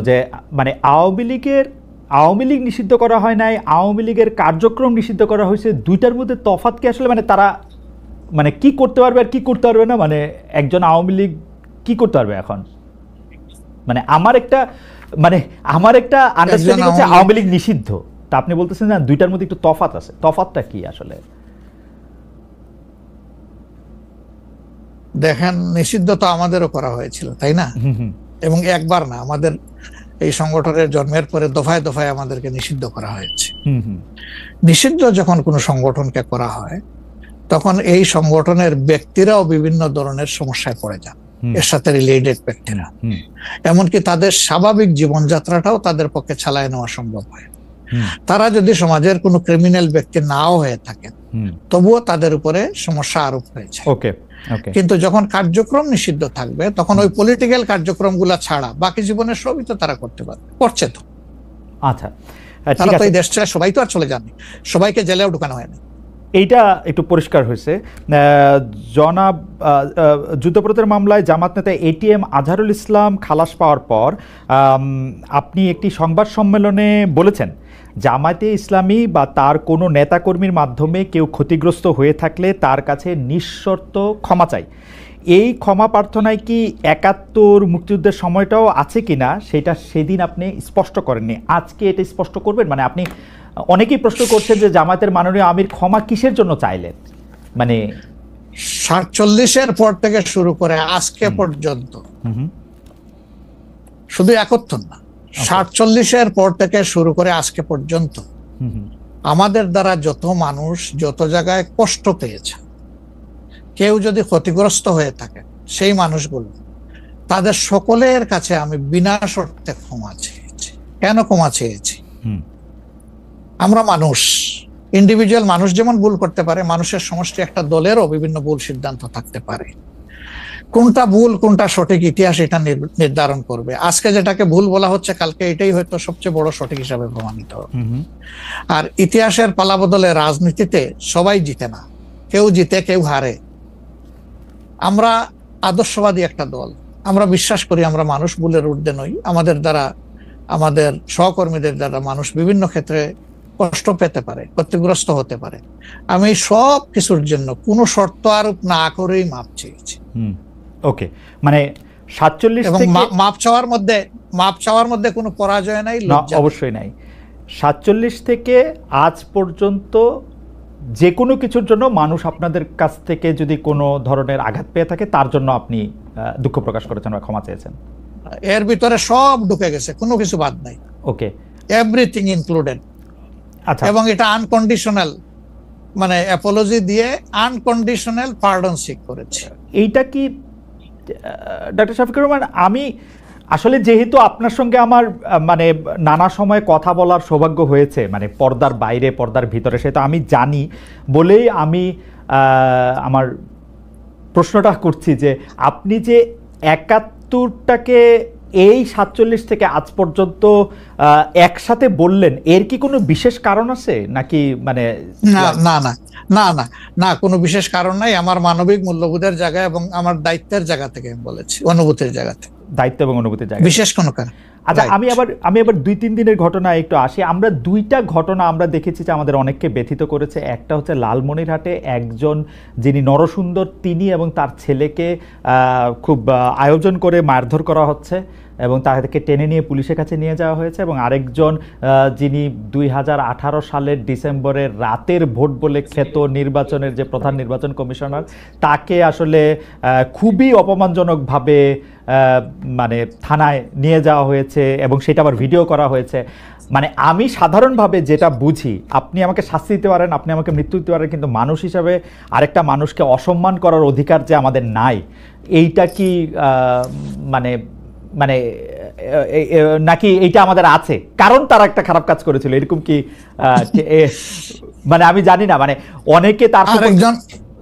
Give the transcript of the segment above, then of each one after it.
যে মানে আওয়ামী লীগ নিষিদ্ধ করা হয় নাই, আওয়ামী লীগের কার্যক্রম নিষিদ্ধ করা হয়েছে, দুইটার মধ্যে তফাৎ কি আসলে? মানে তারা মানে কি করতে পারবে আর কি করতে পারবে না, মানে একজন আওয়ামী লীগ কি করতে পারবে এখন? মানে আমার একটা আন্ডারস্ট্যান্ডিং হচ্ছে আওয়ামী লীগ নিষিদ্ধ, তা আপনি বলতেছেন না দুইটার মধ্যে একটু তফাৎ আছে, তফাৎটা কি আসলে? দেখেন, নিষিদ্ধ তো আমাদেরও করা হয়েছিল, তাই না? এবং একবার না, আমাদের এই সংগঠনের জন্মের পরে দফায় দফায় আমাদেরকে নিষিদ্ধ করা হয়েছে। নিষিদ্ধ যখন কোনো সংগঠনকে করা হয়, তখন এই সংগঠনের ব্যক্তিরাও বিভিন্ন ধরনের সমস্যায় পড়ে যান, এর সাথে রিলেটেড ব্যক্তিরা। এমনকি তাদের স্বাভাবিক জীবনযাত্রাটাও তাদের পক্ষে চালায় নেওয়া সম্ভব হয়। তারা যদি সমাজের কোনো ক্রিমিনাল ব্যক্তি নাও হয়ে থাকেন, তবুও তাদের উপরে সমস্যা আরোপ হয়েছে। কিন্তু যখন কার্যক্রম নিষিদ্ধ থাকবে, তখন ওই পলিটিক্যাল কার্যক্রমগুলো ছাড়া বাকি জীবনের সবই তো তারা করতে পারবে, করছে তো। আচ্ছা, তারা তো এই দেশ ছেড়ে সবাই তো আর চলে যাননি, সবাইকে জেলেও ঢুকানো হয়নি। এইটা একটু পরিষ্কার হয়েছে। জনাব যুদ্ধাপরাধের মামলায় জামাত নেতা এটিএম আজহারুল ইসলাম খালাস পাওয়ার পর আপনি একটি সংবাদ সম্মেলনে বলেছেন, জামায়াতে ইসলামী বা তার কোনো নেতাকর্মীর মাধ্যমে কেউ ক্ষতিগ্রস্ত হয়ে থাকলে তার কাছে নিঃশর্ত ক্ষমা চাই। এই ক্ষমা প্রার্থনায় কি ৭১ মুক্তিযুদ্ধের সময়টাও আছে কিনা সেটা সেদিন আপনি স্পষ্ট করেননি, আজকে এটা স্পষ্ট করবেন? মানে আপনি, অনেকেই প্রশ্ন করছেন যে জামায়াতের মাননীয় আমির ক্ষমা কিসের জন্য চাইলেন? মানে ৪৭-এর পর থেকে শুরু করে আজকে পর্যন্ত, শুধু ৭১ না, ৪৭-এর পর থেকে শুরু করে আজকে পর্যন্ত আমাদের দ্বারা যত মানুষ যত জায়গায় কষ্ট পেয়েছে, কেউ যদি ক্ষতিগ্রস্ত হয়ে থাকে, সেই মানুষগুলো, তাদের সকলের কাছে আমি বিনা শর্তে ক্ষমা চেয়েছি। কেন ক্ষমা চেয়েছি? আমরা মানুষ, ইন্ডিভিজুয়াল মানুষ যেমন ভুল করতে পারে, মানুষের সমষ্টি একটা দলেরও বিভিন্ন ভুল সিদ্ধান্ত থাকতে পারে। কোনটা ভুল কোনটা সঠিক ইতিহাস এটা নির্ধারণ করবে। আজকে যেটাকে ভুল বলা হচ্ছে, কালকে এটাই হয়তো সবচেয়ে বড় সঠিক হিসাবে প্রমাণিত হবে। আর ইতিহাসের পালাবদলে রাজনীতিতে সবাই জিতে না, কেউ জিতে কেউ হারে। আমরা আদর্শবাদী একটা দল, আমরা বিশ্বাস করি আমরা মানুষ, ভুলের ঊর্ধ্বে নই। আমাদের দ্বারা, আমাদের সহকর্মীদের দ্বারা মানুষ বিভিন্ন ক্ষেত্রে কষ্ট পেতে পারে, ক্ষতিগ্রস্ত হতে পারে। আমি সব কিছুর জন্য কোনো শর্ত আরোপ না করেই মাপ চেয়েছি। ওকে, মানে ৪৭ এবং মাপ চাওয়ার মধ্যে কোনো পরাজয় নাই, অবশ্যই নাই। ৪৭ থেকে আজ পর্যন্ত যে কোনো কিছুর জন্য মানুষ আপনাদের কাছ থেকে যদি কোনো ধরনের আঘাত পেয়ে থাকে, তার জন্য আপনি দুঃখ প্রকাশ করেছেন বা ক্ষমা চেয়েছেন। এর ভিতরে সব ঢুকে গেছে, কোনো কিছু বাদ নাই। ওকে, এভরিথিং ইনক্লুডেড। আচ্ছা, এবং এটা আনকন্ডিশনাল, মানে অ্যাপোলজি দিয়ে আনকন্ডিশনাল পার্ডন সিক করেছে। এইটা কি ডক্টর শফিকুর রহমান, আমি আসলে যেহেতু আপনার সঙ্গে আমার মানে নানা সময় কথা বলার সৌভাগ্য হয়েছে, মানে পর্দার বাইরে পর্দার ভিতরে, সেটা আমি জানি বলেই আমি আমার প্রশ্নটা করছি যে আপনি যে ৭১টাকে এই ৪৭ থেকে আজ পর্যন্ত একসাথে বললেন, এর কি কোনো বিশেষ কারণ আছে নাকি? মানে না, কোনো বিশেষ কারণ নাই। আমার মানবিক মূল্যবোধের জায়গা এবং আমার দায়িত্বের জায়গা থেকে আমি বলেছি, অনুভূতির জায়গা থেকে, দায়িত্ব এবং অনুভূতির জায়গা, বিশেষ কোনো কারণ। আচ্ছা, আমি আবার ২-৩ দিনের ঘটনা একটু আসি। আমরা দুইটা ঘটনা আমরা দেখেছি যে আমাদের অনেককে ব্যথিত করেছে। একটা হচ্ছে লালমনিরহাটে একজন যিনি নরসুন্দর, তিনি এবং তার ছেলেকে খুব আয়োজন করে মারধর করা হচ্ছে এবং তাদেরকে টেনে নিয়ে পুলিশের কাছে নিয়ে যাওয়া হয়েছে। এবং আরেকজন যিনি ২০১৮ সালের ডিসেম্বরের রাতের ভোট বলে খ্যাত নির্বাচনের যে প্রধান নির্বাচন কমিশনার, তাকে আসলে খুবই অপমানজনকভাবে মানে থানায় নিয়ে যাওয়া হয়েছে এবং সেটা আবার ভিডিও করা হয়েছে। মানে আমি সাধারণভাবে যেটা বুঝি, আপনি আমাকে শাস্তি দিতে পারেন, আপনি আমাকে মৃত্যু দিতে পারেন, কিন্তু মানুষ হিসাবে আরেকটা মানুষকে অসম্মান করার অধিকার যে আমাদের নাই, এইটা কি মানে মানে নাকি এইটা আমাদের আছে কারণ তারা একটা খারাপ কাজ করেছিল, এরকম কি? মানে আমি জানি না, মানে অনেকে তার আরেকজন,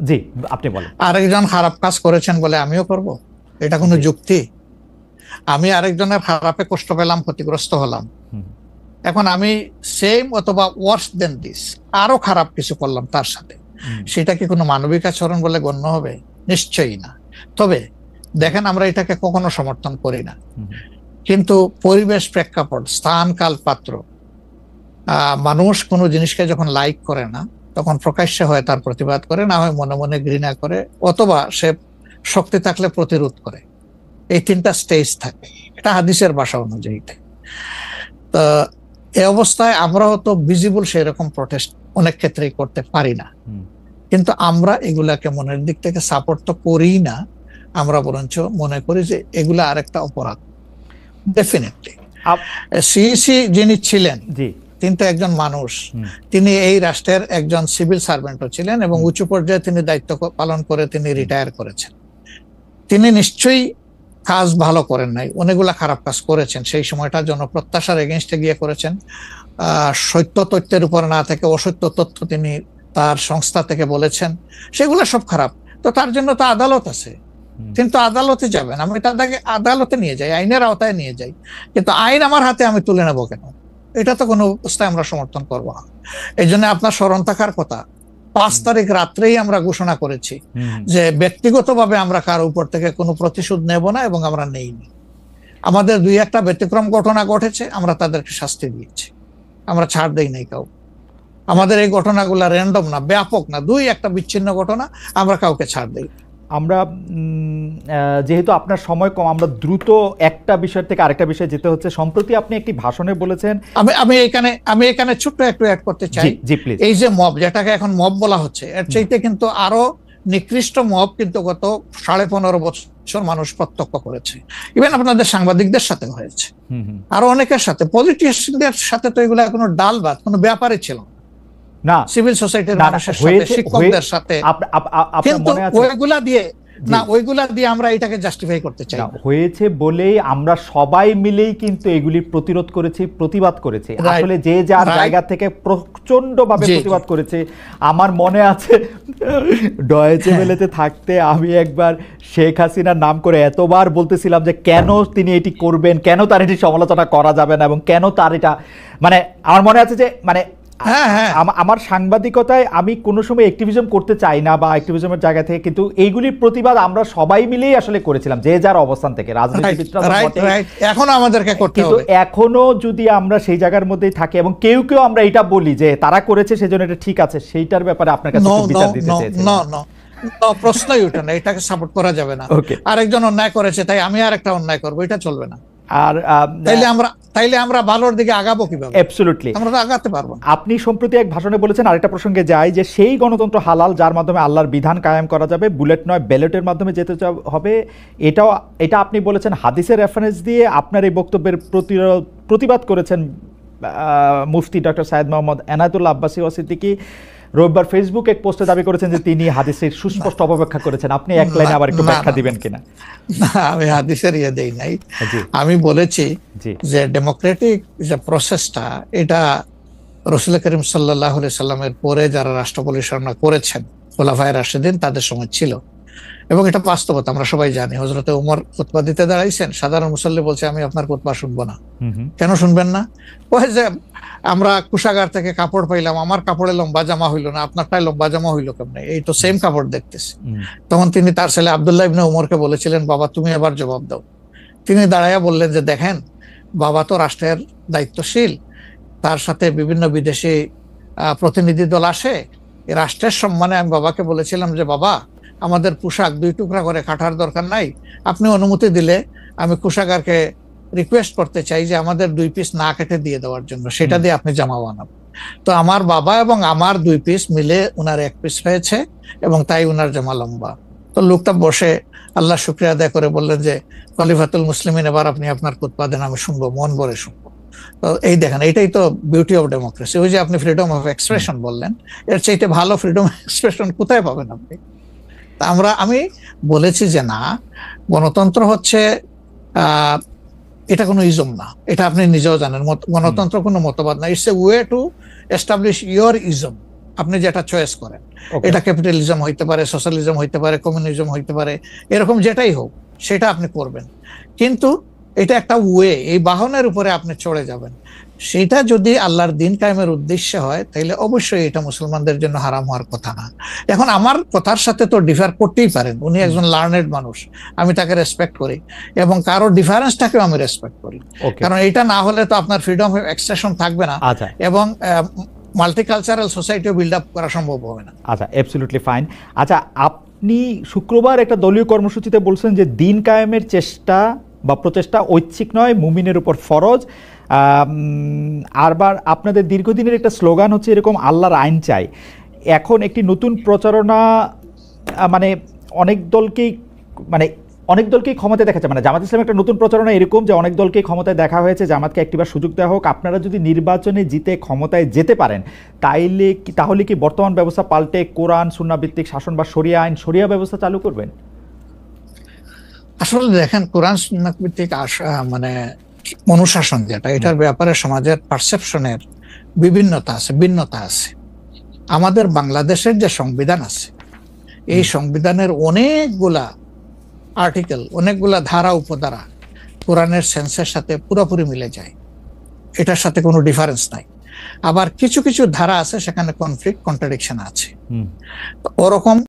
জি আপনি বলেন, আরেকজন খারাপ কাজ করেছেন বলে আমিও করব, এটা কোনো যুক্তি? আমি আরেকজনের খারাপে কষ্ট পেলাম, ক্ষতিগ্রস্ত হলাম, এখন আমি সেম অথবা ওয়ার্স দেন দিস আরো খারাপ কিছু করলাম তার সাথে, সেটা কি কোনো মানবিক আচরণ বলে গণ্য হবে? নিশ্চয়ই না। তবে দেখেন, আমরা এটাকে কখনো সমর্থন করি না। কিন্তু পরিবেশ, প্রেক্ষাপট, স্থান, কাল, পাত্র, মানুষ কোনো জিনিসকে যখন লাইক করে না তখন প্রকাশ্যে হয় তার প্রতিবাদ করে, না হয় মনে মনে ঘৃণা করে, অথবা সে শক্তি থাকলে প্রতিরোধ করে। এই 3টা স্টেজ থাকে, এটা হাদিসের ভাষা অনুযায়ী। তো এই অবস্থায় আমরা হয়তো ভিজিবল সেই রকম প্রটেস্ট অনেক ক্ষেত্রেই করতে পারি না, কিন্তু আমরা এগুলাকে মনের দিক থেকে সাপোর্ট তো করি না, আমরা বরঞ্চ মনে করি যে এগুলা আরেকটা অপরাধ। ডেফিনেটলি সিইসি যিনি ছিলেন তিনি তো একজন মানুষ, তিনি এই রাষ্ট্রের একজন সিভিল সার্ভেন্টও ছিলেন এবং উঁচু পর্যায়ে তিনি দায়িত্ব পালন করে তিনি রিটায়ার করেছেন। তিনি নিশ্চয়ই কাজ ভালো করেন নাই, অনেকগুলা খারাপ কাজ করেছেন। সেই সময়টা জনপ্রত্যাশার এগেইনস্টে গিয়ে করেছেন। সত্য তথ্যের উপর না থেকে অসত্য তথ্য তিনি তার সংস্থা থেকে বলেছেন, সেগুলো সব খারাপ। তো তার জন্য তো আদালত আছে, কিন্তু আদালতে যাবেন, আমি তাদেরকে আদালতে নিয়ে যাই, আইনের আওতায় নিয়ে যাই, কিন্তু আইন আমার হাতে আমি তুলে নেবো কেন? এটা তো কোনো অবস্থায় আমরা সমর্থন করবো না। এই জন্য আপনার স্মরণ থাকার কথা, 5 তারিখ রাত্রেই আমরা ঘোষণা করেছি যে ব্যক্তিগতভাবে আমরা কারো উপর থেকে কোনো প্রতিশোধ নেব না, এবং আমরা নেইনি। আমাদের 2-1টা ব্যতিক্রম ঘটনা ঘটেছে, আমরা তাদেরকে শাস্তি দিয়েছি, আমরা ছাড় দেই নাই কাউ। আমাদের এই ঘটনাগুলো র্যান্ডম না, ব্যাপক না, 2-1টা বিচ্ছিন্ন ঘটনা, আমরা কাউকে ছাড় দেই। আমরা যেহেতু আপনার সময় কম, আমরা দ্রুত একটা বিষয় থেকে আরেকটা বিষয়ে যেতে হচ্ছে। সম্প্রতি আপনি একটি ভাষণে বলেছেন, আমি এখানে ছোট্ট একটু অ্যাড করতে চাই। এই যে মব, যেটাকে এখন মব বলা হচ্ছে, এর চাইতে কিন্তু আরো নিকৃষ্ট মব কিন্তু গত 15.5 বছর মানুষ প্রত্যক্ষ করেছে। ইভেন আপনাদের সাংবাদিকদের সাথে হয়েছে, আরো অনেকের সাথে, পলিটিশিয়ানদের সাথে। তো এগুলা কোনো ডাল ভাত, কোনো ব্যাপারই ছিল না, সিভিল সোসাইটির মানুষের সাথে, শিক্ষকদের সাথে। কিন্তু ওইগুলা দিয়ে আমরা এটাকে জাস্টিফাই করতে চাই হয়েছে বলেই আমরা সবাই মিলেই কিন্তু এগুলি প্রতিরোধ করেছি, প্রতিবাদ করেছি। আসলে যে যার জায়গা থেকে প্রচন্ড ভাবে প্রতিবাদ করেছে। আমার মনে আছে ডয়েচে ভেলেতে থাকতে আমি একবার শেখ হাসিনার নাম করে এতবার বলতেছিলাম যে কেন তিনি এটি করবেন, কেন তার এটি সমালোচনা করা যাবে না, এবং কেন তার এটা, মানে আমার মনে আছে যে মানে আমার সাংবাদিকতায় আমি কোনো সময় অ্যাক্টিভিজম করতে চাই না বা অ্যাক্টিভিজমের জায়গা থেকে, কিন্তু এইগুলির প্রতিবাদ আমরা সবাই মিলেই আসলে করেছিলাম, যে যার অবস্থান থেকে। রাজনীতিবিদরা এখনো আমাদেরকে করতে হবে, এখনো যদি আমরা সেই জায়গার মধ্যেই থাকি এবং কেউ কেউ আমরা এটা বলি যে তারা করেছে সেজন্য এটা ঠিক আছে, সেইটার ব্যাপারে আপনার কাছে বিচার দিতে চাইছি। প্রশ্নই ওঠে না, এটাকে সাপোর্ট করা যাবে না। আরেকজন অন্যায় করেছে তাই আমি আরেকটা অন্যায় করবো, এটা চলবে না। আর তাইলে আমরা ভালোর দিকে আগাবো কিভাবে? অ্যাবসলিউটলি আমরা তো আগাতে পারবো। আপনি সম্প্রতি এক ভাষণে বলেছেন, আরেকটা প্রসঙ্গে যায়, যে সেই গণতন্ত্র হালাল যার মাধ্যমে আল্লাহর বিধান কায়েম করা যাবে, বুলেট নয় ব্যালটের মাধ্যমে যেতে হবে। এটা আপনি বলেছেন হাদিসের রেফারেন্স দিয়ে। আপনার এই বক্তব্যের প্রতিবাদ করেছেন মুফতি ডক্টর সাইয়েদ মোহাম্মদ এনায়েতুল্লাহ আব্বাসী সিদ্দিকী। রবিবার ফেসবুক এক পোস্টে দাবি করেছেন যে তিনি হাদিসের সুস্পষ্ট অপব্যাখ্যা করেছেন। আপনি এক লাইনে আবার একটু ব্যাখ্যা দিবেন কিনা? না, আমি হাদিসের দেই নাই। আমি বলেছি যে ডেমোক্রেটিক যে প্রসেসটা, এটা রাসূল করিম সাল্লাল্লাহু আলাইহি সাল্লামের পরে যারা রাষ্ট্র পরিচালনা করেছেন, খোলাফায়ে রাশিদিন, তাদের সময় ছিল, এবং এটা বাস্তবতা আমরা সবাই জানি। হযরতে ওমর খুতবা দিতে দাঁড়াইছেন, সাধারণ মুসল্লি বলছে আমি আপনার খুতবা শুনবো না। কেন শুনবেন না? ওই যে আমরা কুশাগার থেকে কাপড় পাইলাম, আমার কাপড়ে লম্বা জামা হইলো না, আপনারটাই লম্বা জামা হইলো কেমনে? এই তো সেম কাপড় দেখতেছি। তখন তিনি তার ছেলে আব্দুল্লাহ ইবনে ওমরকে বলেছিলেন, বাবা তুমি এবার জবাব দাও। তিনি দাঁড়াইয়া বললেন যে দেখেন, বাবা তো রাষ্ট্রের দায়িত্বশীল, তার সাথে বিভিন্ন বিদেশি প্রতিনিধি দল আসে, রাষ্ট্রের সম্মানে আমি বাবাকে বলেছিলাম যে বাবা আমাদের পোশাক 2 টুকরা করে কাটার দরকার নাই, আপনি অনুমতি দিলে আমি কুশাগারকে রিকোয়েস্ট করতে চাই যে আমাদের 2 পিস না কেটে দিয়ে দেওয়ার জন্য, সেটা দিয়ে আপনি জামা বানাবেন। তো আমার বাবা এবং আমার 2 পিস মিলে উনার 1 পিস হয়েছে, এবং তাই উনার জামা লম্বা। তো লোকটা বসে আল্লাহ শুকরিয়া আদায় করে বললেন যে খলিফাতুল মুসলিমিন, এবার আপনি আপনার খুতবা দেন, আমি শুনবো, মন ভরে শুনবো। তো এই দেখেন, এটাই তো বিউটি অফ ডেমোক্রেসি। ওই যে আপনি ফ্রিডম অফ এক্সপ্রেশন বললেন, এর চাইতে ভালো ফ্রিডম অফ এক্সপ্রেশন কোথায় পাবেন আপনি? আমি বলেছি যে না, গণতন্ত্র হচ্ছে এটা কোনো ইজম না, এটা আপনি নিজেও জানেন। গণতন্ত্র কোনো মতবাদ না, it's a way to establish your ism. আপনি যেটা চয়েস করেন, এটা ক্যাপিটালিজম হইতে পারে, সোশ্যালিজম হইতে পারে, কমিউনিজম হইতে পারে, এরকম যেটাই হোক সেটা আপনি করবেন। কিন্তু এটা একটা ওয়ে, এই বাহনের উপরে আপনি চড়ে যাবেন। সেটা যদি আল্লাহর দিন কায়েমের উদ্দেশ্যে হয় তাহলে অবশ্যই এটা মুসলমানদের জন্য হারাম হওয়ার কথা না। এখন আমার কথার সাথে তো ডিফার করতেই পারেন, উনি একজন লার্নেড মানুষ, আমি তাকে রেসপেক্ট করি এবং কারো ডিফারেন্সটাকেও আমি রেসপেক্ট করি, কারণ এটা না হলে তো আপনার ফ্রিডম অফ এক্সপ্রেশন থাকবে না এবং মাল্টিকালচারাল সোসাইটিও বিল্ড আপ করা সম্ভব হবে না। আচ্ছা, অ্যাবসলিউটলি ফাইন। আচ্ছা, আপনি শুক্রবার একটা দলীয় কর্মসূচিতে বলছেন যে দিন কায়েমের চেষ্টা বা প্রচেষ্টা ঐচ্ছিক নয়, মুমিনের উপর ফরজ। আরবার আপনাদের দীর্ঘদিনের একটা স্লোগান হচ্ছে এরকম, আল্লাহর আইন চাই। এখন একটি নতুন প্রচারণা, মানে অনেক দলকেই ক্ষমতায় দেখাচ্ছে, মানে জামাত ইসলাম একটা নতুন প্রচারণা এরকম যে অনেক দলকেই ক্ষমতায় দেখা হয়েছে, জামাতকে একটিবার সুযোগ দেওয়া হোক, আপনারা যদি নির্বাচনে জিতে ক্ষমতায় যেতে পারেন তাহলে কি বর্তমান ব্যবস্থা পাল্টে কোরআন সুন্নাহ ভিত্তিক শাসন বা শরিয়া আইন, শরিয়া ব্যবস্থা চালু করবেন? আসলে দেখেন, কোরআন সুন্নাহ ভিত্তিক মানে অনুশাসন যেটা, এটার ব্যাপারে সমাজের পারসেপশনের ভিন্নতা আছে। আমাদের বাংলাদেশের যে সংবিধান আছে, এই সংবিধানের অনেকগুলা আর্টিকেল, অনেকগুলা ধারা উপধারা কোরআনের সেন্সের সাথে পুরোপুরি মিলে যায়, এটার সাথে কোনো ডিফারেন্স নাই। আবার কিছু কিছু ধারা আছে সেখানে কনফ্লিক্ট, কন্ট্রাডিকশন আছে। ওরকম